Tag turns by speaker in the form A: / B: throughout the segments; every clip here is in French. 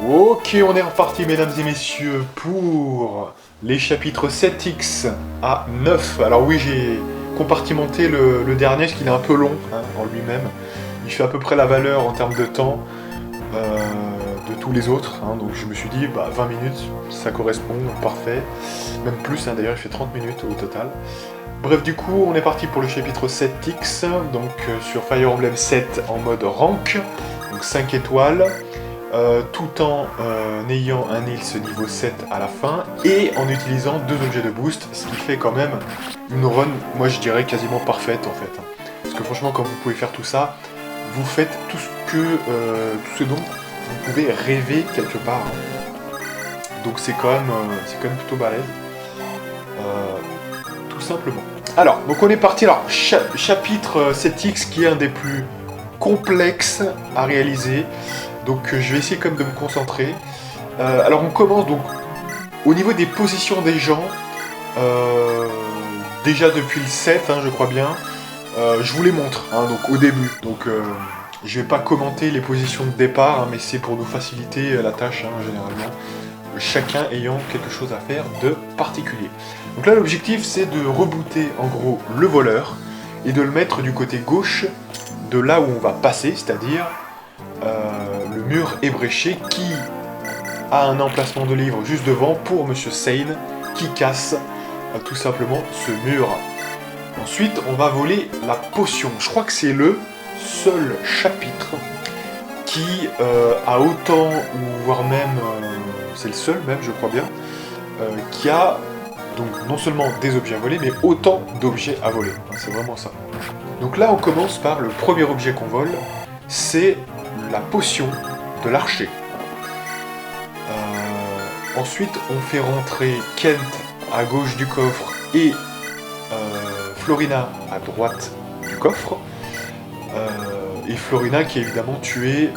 A: Ok, on est reparti, mesdames et messieurs, pour les chapitres 7x à 9. Alors oui, j'ai compartimenté le dernier, parce qu'il est un peu long en lui-même. Il fait à peu près la valeur en termes de temps de tous les autres. Donc je me suis dit, 20 minutes, ça correspond, parfait. Même plus, d'ailleurs, il fait 30 minutes au total. Bref, du coup, on est parti pour le chapitre 7x, donc sur Fire Emblem 7 en mode rank, donc 5 étoiles. Tout en ayant un Nils niveau 7 à la fin et en utilisant 2 objets de boost, ce qui fait quand même une run, moi je dirais quasiment parfaite en fait. Parce que franchement, quand vous pouvez faire tout ça, vous faites tout ce dont vous pouvez rêver quelque part. Donc c'est quand même plutôt balèze. Tout simplement. Alors, donc on est parti. Alors, chapitre 7x qui est un des plus complexes à réaliser. Donc je vais essayer quand même de me concentrer. Alors on commence donc au niveau des positions des gens. Déjà depuis le 7, je crois bien. Je vous les montre, donc au début. Donc je vais pas commenter les positions de départ, mais c'est pour nous faciliter la tâche, généralement. Chacun ayant quelque chose à faire de particulier. Donc là l'objectif c'est de rebooter en gros le voleur et de le mettre du côté gauche de là où on va passer, c'est-à-dire le mur ébréché qui a un emplacement de livre juste devant pour Monsieur Sane qui casse tout simplement ce mur. Ensuite, on va voler la potion. Je crois que c'est le seul chapitre qui a autant, ou voire même, c'est le seul même, je crois bien, qui a donc non seulement des objets à voler, mais autant d'objets à voler. C'est vraiment ça. Donc là, on commence par le premier objet qu'on vole, c'est la potion de l'archer. Ensuite, on fait rentrer Kent à gauche du coffre et Florina à droite du coffre. Et Florina qui a évidemment tué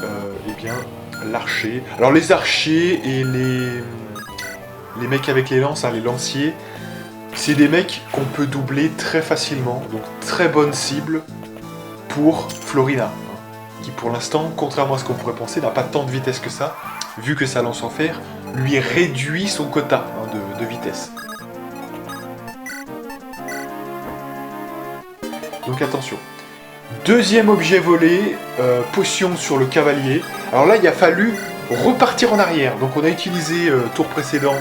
A: l'archer. Alors les archers et les mecs avec les lances, les lanciers, c'est des mecs qu'on peut doubler très facilement. Donc très bonne cible pour Florina. Qui pour l'instant, contrairement à ce qu'on pourrait penser, n'a pas tant de vitesse que ça, vu que sa lance en fer lui réduit son quota de vitesse. Donc attention. Deuxième objet volé, potion sur le cavalier. Alors là, il a fallu repartir en arrière. Donc on a utilisé tour précédent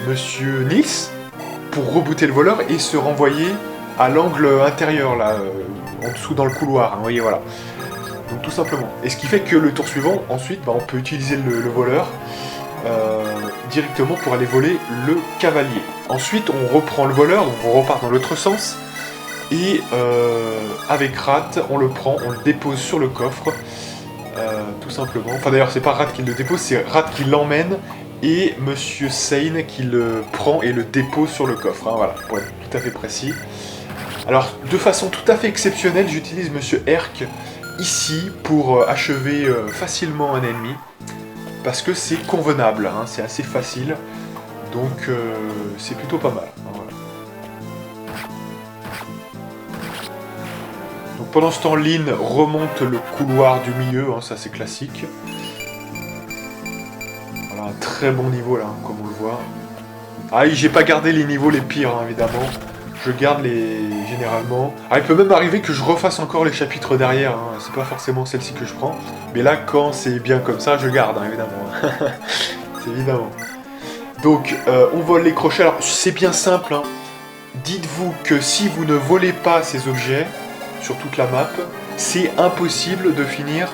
A: Monsieur Nils pour rebooter le voleur et se renvoyer à l'angle intérieur, là, en dessous dans le couloir. Vous voyez, voilà. Donc tout simplement. Et ce qui fait que le tour suivant, ensuite, on peut utiliser le voleur directement pour aller voler le cavalier. Ensuite, on reprend le voleur, donc on repart dans l'autre sens. Et avec Rat, on le prend, on le dépose sur le coffre. Tout simplement. Enfin d'ailleurs, c'est pas Rat qui le dépose, c'est Rat qui l'emmène. Et Monsieur Sane qui le prend et le dépose sur le coffre. Voilà, pour être tout à fait précis. Alors, de façon tout à fait exceptionnelle, j'utilise Monsieur Herc ici pour achever facilement un ennemi, parce que c'est convenable, c'est assez facile, donc c'est plutôt pas mal. Voilà. Donc pendant ce temps, Lynn remonte le couloir du milieu, ça c'est classique. Voilà, un très bon niveau là, comme on le voit. Ah, j'ai pas gardé les niveaux les pires, évidemment. Je garde généralement. Ah, il peut même arriver que je refasse encore les chapitres derrière. C'est pas forcément celle-ci que je prends. Mais là, quand c'est bien comme ça, je garde, évidemment. C'est évidemment. Donc, on vole les crochets. Alors, c'est bien simple. Dites-vous que si vous ne volez pas ces objets sur toute la map, c'est impossible de finir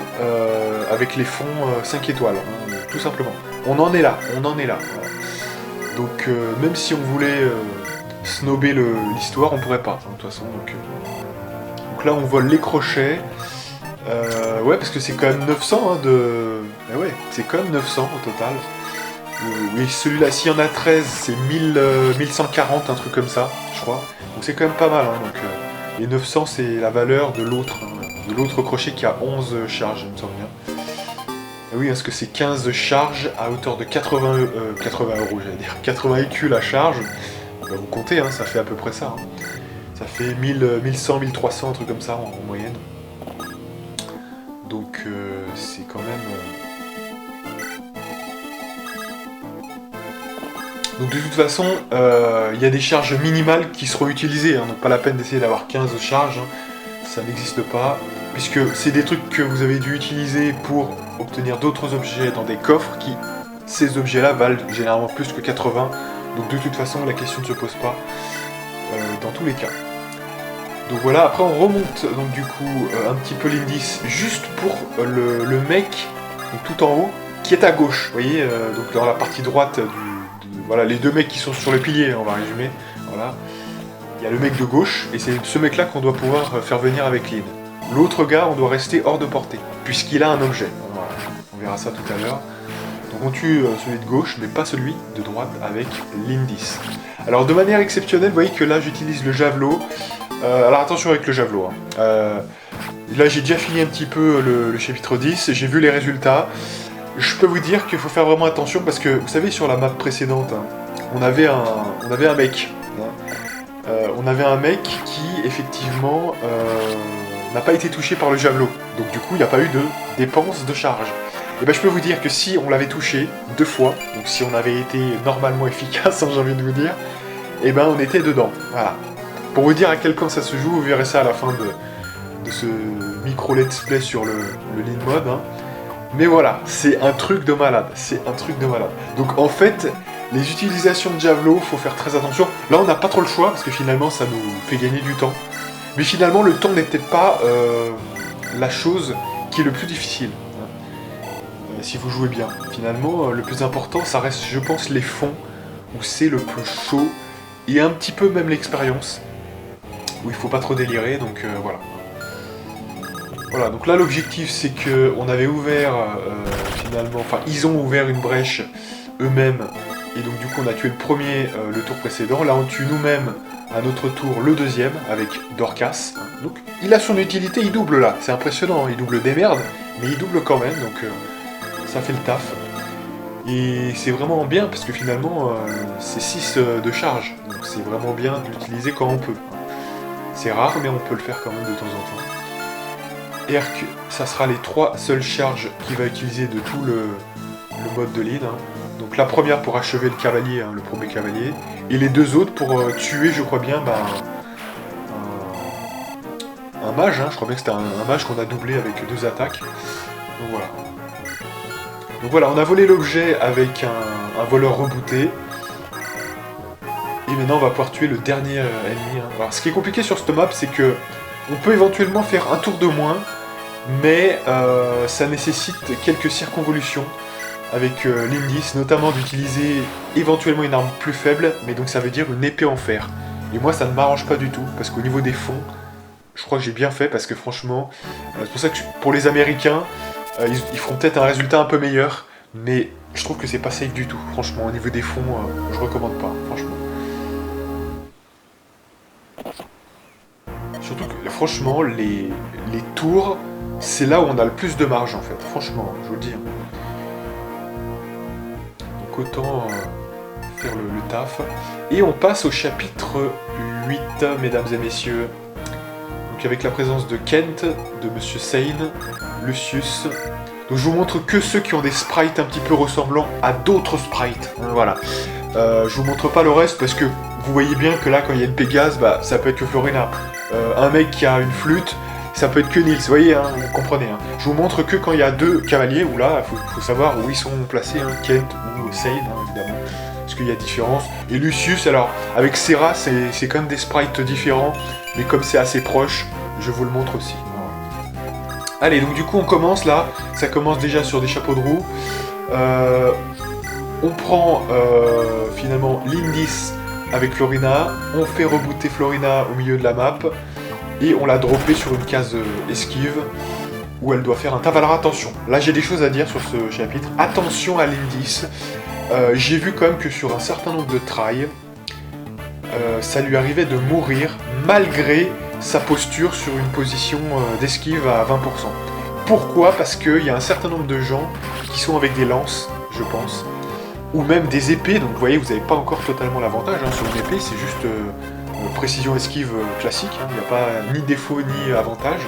A: avec les fonds 5 étoiles. Tout simplement. On en est là. Voilà. Donc, même si on voulait snobber l'histoire, on pourrait pas, de toute façon. Donc là, on vole les crochets. Ouais, parce que c'est quand même 900 ouais, c'est quand même 900 au total. Oui, celui-là, s'il y en a 13, c'est 1140, un truc comme ça, je crois. Donc c'est quand même pas mal. Et 900, c'est la valeur de l'autre crochet qui a 11 charges, il me semble bien. Et oui, parce que c'est 15 charges à hauteur de 80 euros, j'allais dire. 80 écus la charge. Vous comptez, ça fait à peu près ça. Ça fait 1100, 1300, un truc comme ça en moyenne. Donc c'est quand même Donc de toute façon, il y a des charges minimales qui seront utilisées, hein, donc pas la peine d'essayer d'avoir 15 charges, hein, ça n'existe pas, puisque c'est des trucs que vous avez dû utiliser pour obtenir d'autres objets dans des coffres qui, ces objets-là, valent généralement plus que 80, donc de toute façon la question ne se pose pas dans tous les cas. Donc voilà, après on remonte donc du coup un petit peu l'indice juste pour le mec donc, tout en haut qui est à gauche, vous voyez, donc dans la partie droite voilà, les deux mecs qui sont sur le pilier, on va résumer, voilà. Il y a le mec de gauche, et c'est ce mec là qu'on doit pouvoir faire venir avec Lynn. L'autre gars, on doit rester hors de portée, puisqu'il a un objet. Voilà. On verra ça tout à l'heure. Donc on tue celui de gauche, mais pas celui de droite avec l'indice. Alors de manière exceptionnelle, vous voyez que là j'utilise le javelot. Alors attention avec le javelot. Hein. Là j'ai déjà fini un petit peu le chapitre 10, j'ai vu les résultats. Je peux vous dire qu'il faut faire vraiment attention parce que, vous savez, sur la map précédente, hein, on avait un mec. Hein. On avait un mec qui, effectivement, n'a pas été touché par le javelot. Donc du coup, il n'y a pas eu de dépense de charge. Et ben je peux vous dire que si on l'avait touché 2 fois, donc si on avait été normalement efficace, hein, j'ai envie de vous dire, et ben on était dedans. Voilà. Pour vous dire à quel point ça se joue, vous verrez ça à la fin de ce micro let's play sur le lean mode. Hein. Mais voilà, c'est un truc de malade, c'est un truc de malade. Donc en fait, les utilisations de javelot, faut faire très attention. Là, on n'a pas trop le choix, parce que finalement, ça nous fait gagner du temps. Mais finalement, le temps n'était pas la chose qui est le plus difficile. Si vous jouez bien. Finalement, le plus important, ça reste, je pense, les fonds, où c'est le plus chaud, et un petit peu même l'expérience, où il faut pas trop délirer, donc voilà. Voilà, donc là l'objectif c'est que on avait ouvert finalement, enfin ils ont ouvert une brèche eux-mêmes, et donc du coup on a tué le premier le tour précédent, là on tue nous-mêmes à notre tour le deuxième avec Dorcas, donc il a son utilité, il double là, c'est impressionnant, il double des merdes, mais il double quand même, donc ça fait le taf, et c'est vraiment bien parce que finalement c'est 6 de charge, donc c'est vraiment bien de l'utiliser quand on peut, c'est rare mais on peut le faire quand même de temps en temps. Herc, ça sera les 3 seules charges qu'il va utiliser de tout le mode de lead. Hein. Donc la première pour achever le cavalier, hein, le premier cavalier, et les 2 autres pour tuer, je crois bien, un mage. Hein, je crois bien que c'était un mage qu'on a doublé avec 2 attaques. Donc voilà. Donc voilà, on a volé l'objet avec un voleur rebooté. Et maintenant on va pouvoir tuer le dernier ennemi. Hein. Alors ce qui est compliqué sur cette map, c'est que on peut éventuellement faire un tour de moins, mais ça nécessite quelques circonvolutions avec l'indice, notamment d'utiliser éventuellement une arme plus faible, mais donc ça veut dire une épée en fer. Et moi ça ne m'arrange pas du tout, parce qu'au niveau des fonds, je crois que j'ai bien fait, parce que franchement, c'est pour ça que pour les Américains, ils feront peut-être un résultat un peu meilleur, mais je trouve que c'est pas safe du tout. Franchement, au niveau des fonds, je recommande pas, franchement. Surtout que, franchement, les tours, c'est là où on a le plus de marge, en fait. Franchement, je vous le dis. Donc autant faire le taf. Et on passe au chapitre 8, mesdames et messieurs. Donc avec la présence de Kent, de Monsieur Sane, Lucius. Donc je vous montre que ceux qui ont des sprites un petit peu ressemblant à d'autres sprites. Voilà. Je vous montre pas le reste parce que vous voyez bien que là, quand il y a une Pégase, bah, ça peut être que Florina. Un mec qui a une flûte, ça peut être que Nils, vous voyez, hein, vous comprenez. Hein. Je vous montre que quand il y a 2 cavaliers, où là, il faut savoir où ils sont placés, hein, Kent ou Sane, hein, évidemment, parce qu'il y a différence. Et Lucius, alors, avec Serra, c'est quand même des sprites différents, mais comme c'est assez proche, je vous le montre aussi. Voilà. Allez, donc du coup, on commence là, ça commence déjà sur des chapeaux de roue. On prend finalement l'indice avec Florina, on fait rebooter Florina au milieu de la map, et on l'a droppée sur une case esquive, où elle doit faire un taf. Alors attention, là j'ai des choses à dire sur ce chapitre, attention à l'indice, j'ai vu quand même que sur un certain nombre de tries, ça lui arrivait de mourir malgré sa posture sur une position d'esquive à 20%. Pourquoi ? Parce qu'il y a un certain nombre de gens qui sont avec des lances, je pense, ou même des épées, donc vous voyez, vous n'avez pas encore totalement l'avantage, hein, sur une épée, c'est juste précision esquive classique, il n'y a pas ni défaut ni avantage.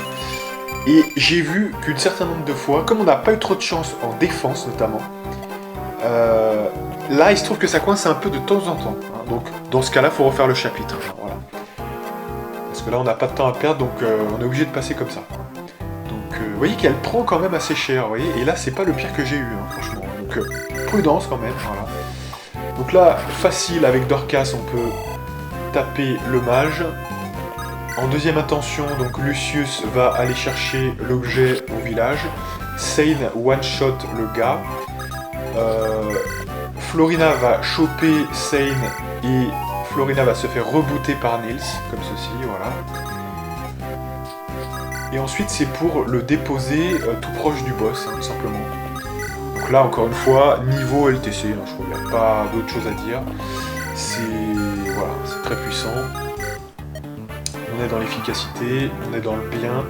A: Et j'ai vu qu'une certain nombre de fois, comme on n'a pas eu trop de chance en défense notamment, là, il se trouve que ça coince un peu de temps en temps. Hein. Donc, dans ce cas-là, il faut refaire le chapitre. Voilà. Parce que là, on n'a pas de temps à perdre, donc on est obligé de passer comme ça. Donc, vous voyez qu'elle prend quand même assez cher, vous voyez. Et là, c'est pas le pire que j'ai eu, hein, franchement. Donc, prudence quand même, voilà. Donc là, facile, avec Dorcas, on peut taper le mage. En deuxième intention, donc Lucius va aller chercher l'objet au village. Sane one-shot le gars. Florina va choper Sane et Florina va se faire rebooter par Nils, comme ceci, voilà. Et ensuite, c'est pour le déposer tout proche du boss, hein, tout simplement. Donc là, encore une fois, niveau LTC, hein, je crois qu'il n'y a pas d'autre chose à dire. C'est voilà, c'est très puissant. On est dans l'efficacité, on est dans le bien.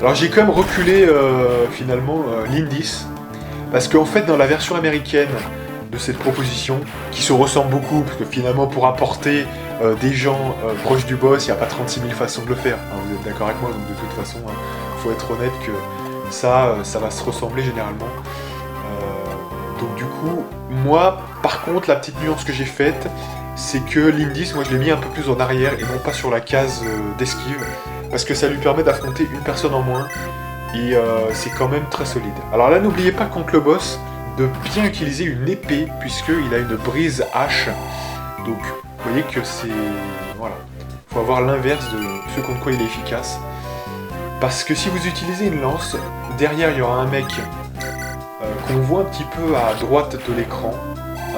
A: Alors j'ai quand même reculé finalement l'Indis, parce qu'en fait dans la version américaine de cette proposition, qui se ressemble beaucoup, parce que finalement pour apporter des gens proches du boss, il n'y a pas 36 000 façons de le faire, hein, vous êtes d'accord avec moi, donc de toute façon, il faut être honnête que ça va se ressembler généralement. Donc du coup, moi par contre la petite nuance que j'ai faite, c'est que l'Indis, moi je l'ai mis un peu plus en arrière et non pas sur la case d'esquive, parce que ça lui permet d'affronter une personne en moins, et c'est quand même très solide. Alors là, n'oubliez pas contre le boss de bien utiliser une épée, puisqu'il a une brise hache, donc vous voyez que c'est... voilà, il faut avoir l'inverse de ce contre quoi il est efficace, parce que si vous utilisez une lance, derrière il y aura un mec qu'on voit un petit peu à droite de l'écran,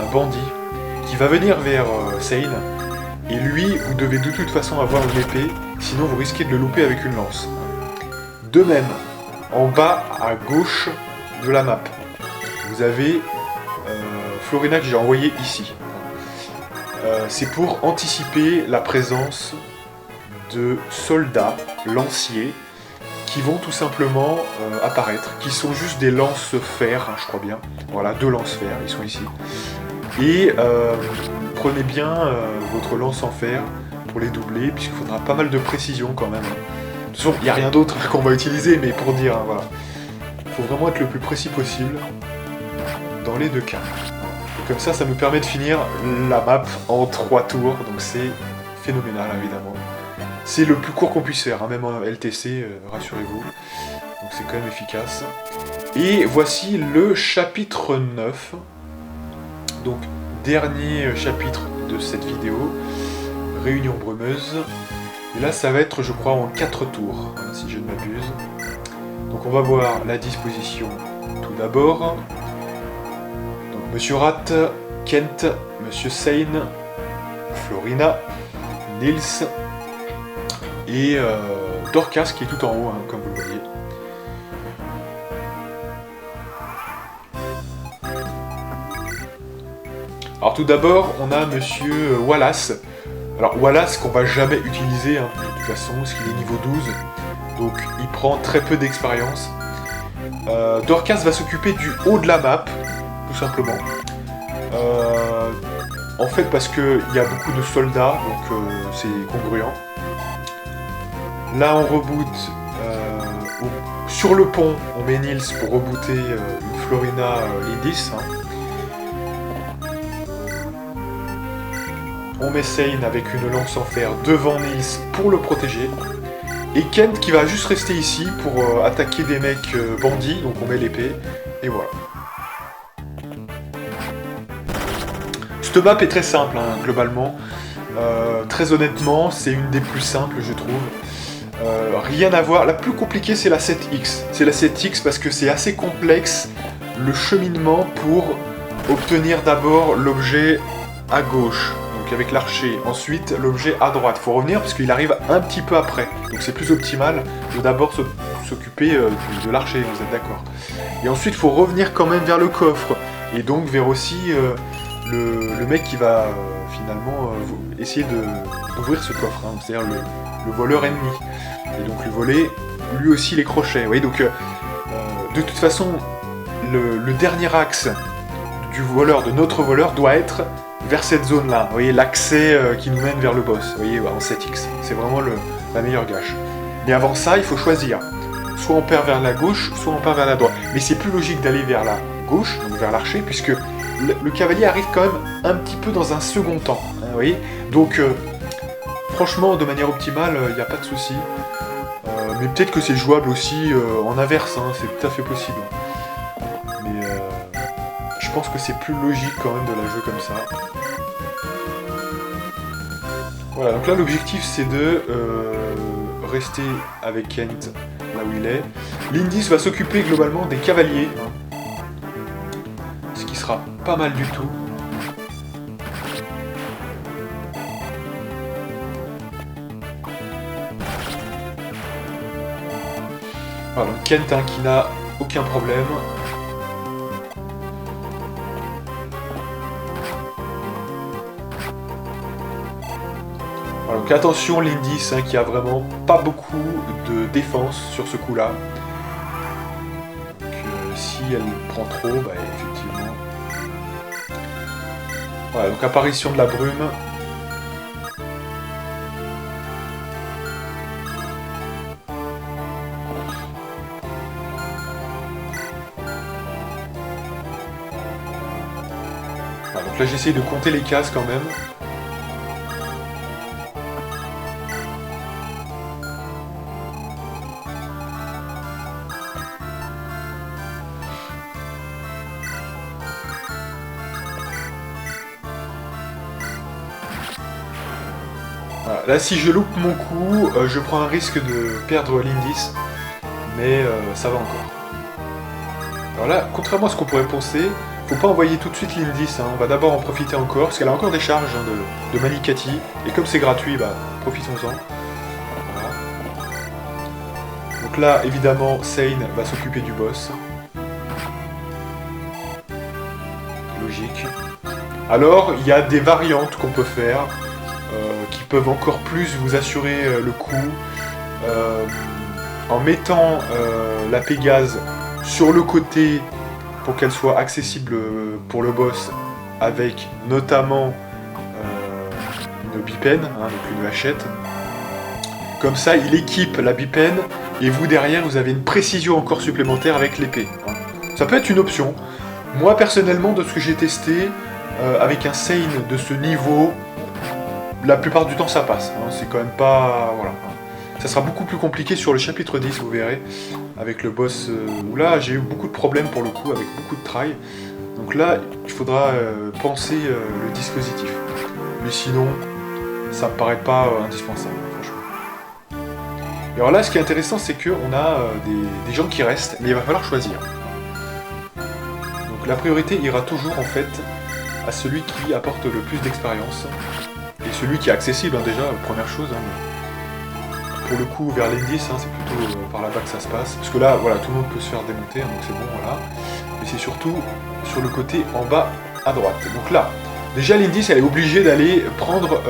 A: un bandit, qui va venir vers Sane, et lui, vous devez de toute façon avoir une épée, sinon vous risquez de le louper avec une lance. De même, en bas à gauche de la map, vous avez Florina que j'ai envoyé ici. C'est pour anticiper la présence de soldats lanciers qui vont tout simplement apparaître, qui sont juste des lance-fer, hein, je crois bien. Voilà, 2 lance-fer, ils sont ici. Et prenez bien votre lance en fer pour les doubler, puisqu'il faudra pas mal de précision quand même. De toute façon, il n'y a rien d'autre qu'on va utiliser, mais pour dire, hein, voilà. Il faut vraiment être le plus précis possible dans les 2 cas. Et comme ça me permet de finir la map en 3 tours, donc c'est phénoménal évidemment. C'est le plus court qu'on puisse faire, hein, même en LTC, rassurez-vous. Donc c'est quand même efficace. Et voici le chapitre 9. Donc, dernier chapitre de cette vidéo, Réunion brumeuse. Et là, ça va être, je crois, en 4 tours, hein, si je ne m'abuse. Donc, on va voir la disposition tout d'abord. Donc, Monsieur Rat, Kent, Monsieur Sane, Florina, Nils et Dorcas qui est tout en haut, hein, comme vous le voyez. Alors tout d'abord, on a Monsieur Wallace. Alors Wallace qu'on va jamais utiliser, hein, de toute façon, parce qu'il est niveau 12. Donc il prend très peu d'expérience. Dorcas va s'occuper du haut de la map, tout simplement. En fait parce qu'il y a beaucoup de soldats, donc c'est congruent. Là on reboot sur le pont, on met Nils pour rebooter une Florina Lydis. Hein. On met Sane avec une lance en fer devant Nils pour le protéger. Et Kent qui va juste rester ici pour attaquer des mecs bandits, donc on met l'épée, et voilà. Cette map est très simple, hein, globalement. Très honnêtement, c'est une des plus simples, je trouve. Rien à voir. La plus compliquée, c'est la 7X. C'est la 7X parce que c'est assez complexe le cheminement pour obtenir d'abord l'objet à gauche, donc avec l'archer. Ensuite, l'objet à droite. Il faut revenir parce qu'il arrive un petit peu après. Donc c'est plus optimal de d'abord s'occuper de l'archer, vous êtes d'accord. Et ensuite, il faut revenir quand même vers le coffre. Et donc vers aussi le mec qui va finalement essayer d'ouvrir ce coffre, hein, c'est-à-dire le voleur ennemi. Et donc lui voler lui aussi les crochets. Vous voyez, donc de toute façon, le dernier axe du voleur, de notre voleur, doit être vers cette zone-là. Vous voyez, l'accès qui nous mène vers le boss. Vous voyez, en 7X. C'est vraiment la meilleure gâche. Mais avant ça, il faut choisir. Soit on perd vers la gauche, soit on perd vers la droite. Mais c'est plus logique d'aller vers la gauche, donc vers l'archer, puisque le cavalier arrive quand même un petit peu dans un second temps. Hein, vous voyez. Donc, franchement, de manière optimale, il n'y a pas de souci. Mais peut-être que c'est jouable aussi en inverse, hein, c'est tout à fait possible. Mais je pense que c'est plus logique quand même de la jouer comme ça. Voilà, donc là l'objectif c'est de rester avec Kent là où il est. Lindis va s'occuper globalement des cavaliers, hein, ce qui sera pas mal du tout. Voilà, donc Kent hein, qui n'a aucun problème. Voilà, donc attention Lindis hein, qui a vraiment pas beaucoup de défense sur ce coup là. Si elle prend trop, bah effectivement. Voilà, donc apparition de la brume. Voilà, donc là j'essaye de compter les cases quand même. Voilà, là si je loupe mon coup, je prends un risque de perdre Lindis, mais ça va encore. Alors là, contrairement à ce qu'on pourrait penser, faut pas envoyer tout de suite Lindis, hein. On va d'abord en profiter encore, parce qu'elle a encore des charges hein, de Malikati, et comme c'est gratuit, bah profitons-en. Voilà. Donc là, évidemment, Seine va s'occuper du boss. Logique. Alors, il y a des variantes qu'on peut faire, qui peuvent encore plus vous assurer le coup, en mettant la Pégase sur le côté pour qu'elle soit accessible pour le boss, avec notamment une bipène, hein, donc une hachette. Comme ça, il équipe la bipène, et vous derrière, vous avez une précision encore supplémentaire avec l'épée. Hein. Ça peut être une option. Moi, personnellement, de ce que j'ai testé, avec un Seine de ce niveau, la plupart du temps, ça passe. Hein. C'est quand même pas... Voilà. Ça sera beaucoup plus compliqué sur le chapitre 10, vous verrez, avec le boss, où là j'ai eu beaucoup de problèmes pour le coup, avec beaucoup de try. Donc là, il faudra penser le dispositif. Mais sinon, ça me paraît pas indispensable, franchement. Et alors là, ce qui est intéressant, c'est qu'on a des gens qui restent, mais il va falloir choisir. Donc la priorité ira toujours, en fait, à celui qui apporte le plus d'expérience. Et celui qui est accessible, hein, déjà, première chose. Hein, pour le coup, vers Lindis, hein, c'est plutôt par là-bas que ça se passe. Parce que là, voilà, tout le monde peut se faire démonter, hein, donc c'est bon, voilà. Mais c'est surtout sur le côté en bas à droite. Donc là, déjà Lindis, elle est obligée d'aller prendre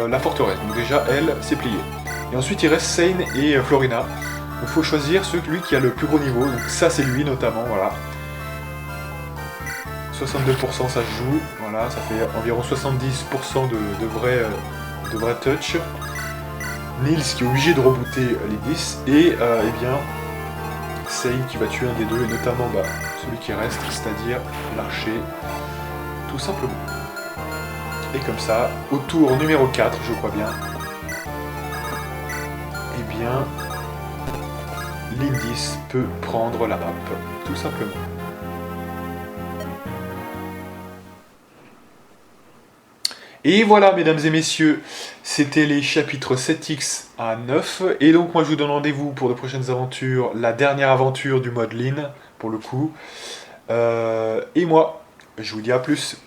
A: la forteresse. Donc déjà, elle, c'est plié. Et ensuite, il reste Seine et Florina. Donc il faut choisir celui qui a le plus gros niveau. Donc ça, c'est lui notamment, voilà. 62% ça se joue, voilà, ça fait environ 70% de vrai touch. Nils qui est obligé de rebooter les 10, et eh bien Seine qui va tuer un des deux, et notamment celui qui reste, c'est-à-dire l'archer, tout simplement. Et comme ça, au tour numéro 4, je crois bien, eh bien, Lindis peut prendre la map, tout simplement. Et voilà, mesdames et messieurs, c'était les chapitres 7x à 9. Et donc, moi, je vous donne rendez-vous pour de prochaines aventures. La dernière aventure du mode Lean, pour le coup. Et moi, je vous dis à plus.